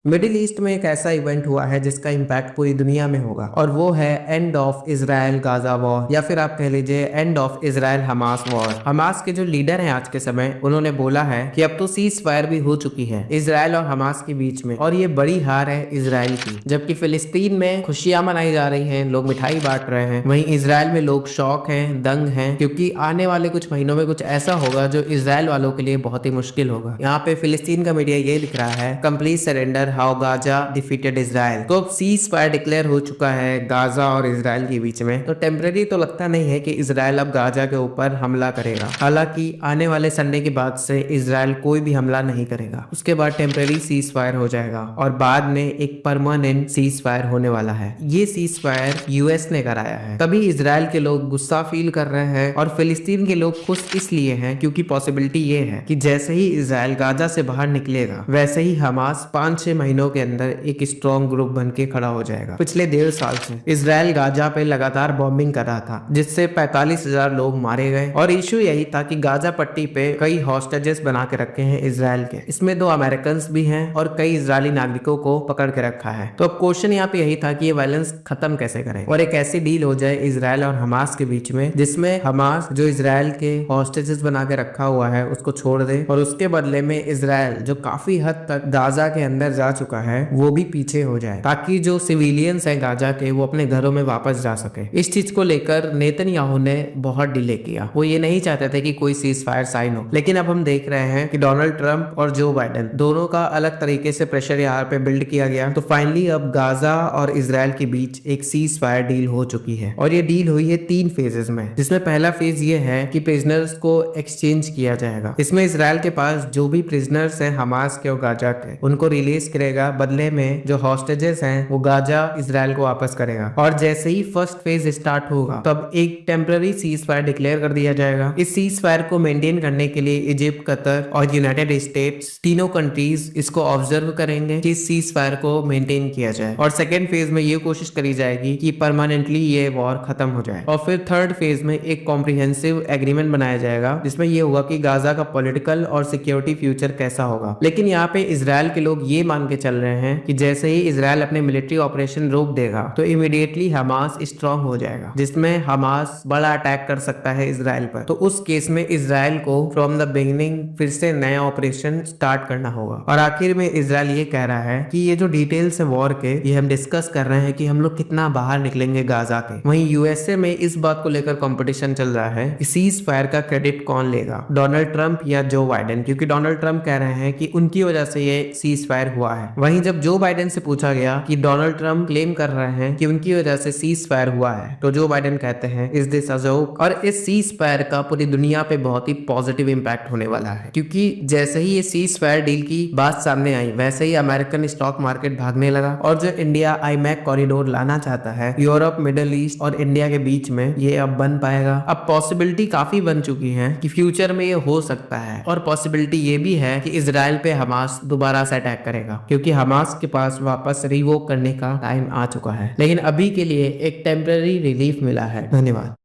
Middle east में एक ऐसा इवेंट हुआ है जिसका इम्पैक्ट पूरी दुनिया में होगा और वो है end of Israel Gaza war या फिर आप कह लीजिए end of Israel Hamas war. Hamas के जो लीडर हैं आज के समय उन्होंने बोला है कि अब तो सीज फायर भी हो चुकी है इजराइल और हमास के बीच में और ये बड़ी हार है इजराइल की। जबकि फिलिस्तीन में खुशियां मनाई जा रही हैं, लोग मिठाई बांट रहे हैं, वहीं इजराइल में लोग शौक हैं, दंग हैं, क्योंकि आने वाले कुछ महीनों में कुछ ऐसा होगा जो इजराइल वालों के लिए बहुत ही मुश्किल होगा। यहाँ पे फिलिस्तीन का मीडिया ये लिख रहा है complete surrender how Gaza defeated Israel. तो अब सीज फायर डिक्लेयर हो चुका है गाजा और इजराइल के बीच में। तो टेम्परेरी तो लगता नहीं है कि इजराइल अब गाजा के ऊपर हमला करेगा। हालांकि आने वाले संडे के बाद से इजराइल कोई भी हमला नहीं करेगा, उसके बाद टेम्परेरी सीज फायर हो जाएगा और बाद में एक परमानेंट सीज फायर होने वाला है। ये सीज फायर यूएस ने कराया है, तभी इजराइल के लोग गुस्सा फील कर रहे हैं और फिलिस्तीन के लोग खुश इसलिए हैं क्योंकि पॉसिबिलिटी ये है कि जैसे ही इजराइल गाजा से बाहर निकलेगा वैसे ही हमास 5-6 महीनों के अंदर एक स्ट्रॉन्ग ग्रुप बन के खड़ा हो जाएगा। पिछले 1.5 साल से इजराइल गाजा पे लगातार बॉम्बिंग कर रहा था जिससे 45,000 लोग मारे गए और इशू यही था कि गाजा पट्टी पे कई हॉस्टेजेस बना के रखे हैं इजराइल के। इसमें 2 अमेरिकन भी हैं और कई इजरायली नागरिकों को पकड़ के रखा है। तो अब क्वेश्चन यहाँ पे यही था कि ये वायलेंस खत्म कैसे करें और एक ऐसी डील हो जाए इजराइल और हमास के बीच में जिसमें हमास जो इजराइल के हॉस्टेजेस बना के रखा हुआ है उसको छोड़ दे और उसके बदले में इजराइल जो काफी हद तक गाजा के अंदर जा चुका है वो भी पीछे हो जाए, ताकि जो सिविलियंस हैं गाजा के वो अपने घरों में वापस जा सके। इस चीज को लेकर नेतन्याहू ने बहुत डिले किया। वो ये नहीं चाहते थे कि कोई सीज फायर साइन हो, लेकिन अब हम देख रहे हैं कि डोनाल्ड ट्रंप और जो बाइडेन दोनों का अलग तरीके से प्रेशर यहाँ पे बिल्ड किया गया। तो फाइनली अब गाजा और इजराइल के बीच एक सीज फायर डील हो चुकी है और ये डील हुई है 3 फेजेस में, जिसमें पहला फेज ये है कि प्रिजनर्स को एक्सचेंज किया जाएगा। इसमें इजराइल के पास जो भी प्रिजनर्स हैं हमास के और गाजा के उनको रिलीज करेगा, बदले में जो हॉस्टेजेस हैं वो गाजा इजराइल को वापस करेगा। और जैसे ही फर्स्ट फेज स्टार्ट होगा तब एक टेम्पररी सीज फायर डिक्लेयर कर दिया जाएगा। इस सीज फायर को मेंटेन करने के लिए इजिप्ट, कतर और यूनाइटेड स्टेट्स तीनों कंट्रीज इसको ऑब्जर्व करेंगे कि इस सीज फायर को मेंटेन किया जाए। और सेकेंड फेज में ये कोशिश करी जाएगी कि परमानेंटली ये वॉर खत्म हो जाए। और फिर थर्ड फेज में एक कॉम्प्रिहेंसिव एग्रीमेंट बनाया जाएगा जिसमें ये होगा कि गाजा का पॉलिटिकल और सिक्योरिटी फ्यूचर कैसा होगा। लेकिन यहाँ पे इजराइल के लोग ये मान के चल रहे हैं कि जैसे ही इजराइल अपने मिलिट्री ऑपरेशन रोक देगा तो इमीडिएटली हमास स्ट्रांग हो जाएगा, जिसमें हमास बड़ा अटैक कर सकता है इजराइल पर। तो उस केस में इजराइल को फ्रॉम द बिगिनिंग फिर से नया ऑपरेशन स्टार्ट करना होगा। और आखिर में इजराइल ये कह रहा है कि ये जो डिटेल्स है वॉर के ये हम डिस्कस कर रहे हैं कि हम लोग कितना बाहर निकलेंगे गाजा के। वहीं यूएसए में इस बात को लेकर कंपटीशन चल रहा है कि सीज फायर का क्रेडिट कौन लेगा, डोनाल्ड ट्रंप या जो बाइडेन, क्योंकि डोनाल्ड ट्रंप कह रहे हैं कि उनकी वजह से ये सीज फायर हुआ है। वहीं जब जो बाइडेन से पूछा गया कि डोनाल्ड ट्रंप क्लेम कर रहे हैं कि उनकी वजह से सीज फायर हुआ है तो जो बाइडेन कहते हैं इज दिस अ जोक। और इस सीज फायर का पूरी दुनिया पे बहुत ही पॉजिटिव इंपैक्ट होने वाला है, क्योंकि जैसे ही ये सीज फायर डील की बात सामने आई वैसे ही अमेरिकन स्टॉक मार्केट भागने लगा और जो इंडिया आईमैक कॉरिडोर लाना चाहता है यूरोप, मिडिल ईस्ट और इंडिया के बीच में, ये अब बन पाएगा। अब पॉसिबिलिटी काफी बन चुकी है कि फ्यूचर में ये हो सकता है। और पॉसिबिलिटी ये भी है कि इजराइल पे हमास दोबारा से अटैक करेगा, क्योंकि हमास के पास वापस रिवोक करने का टाइम आ चुका है। लेकिन अभी के लिए एक टेम्पररी रिलीफ मिला है। धन्यवाद।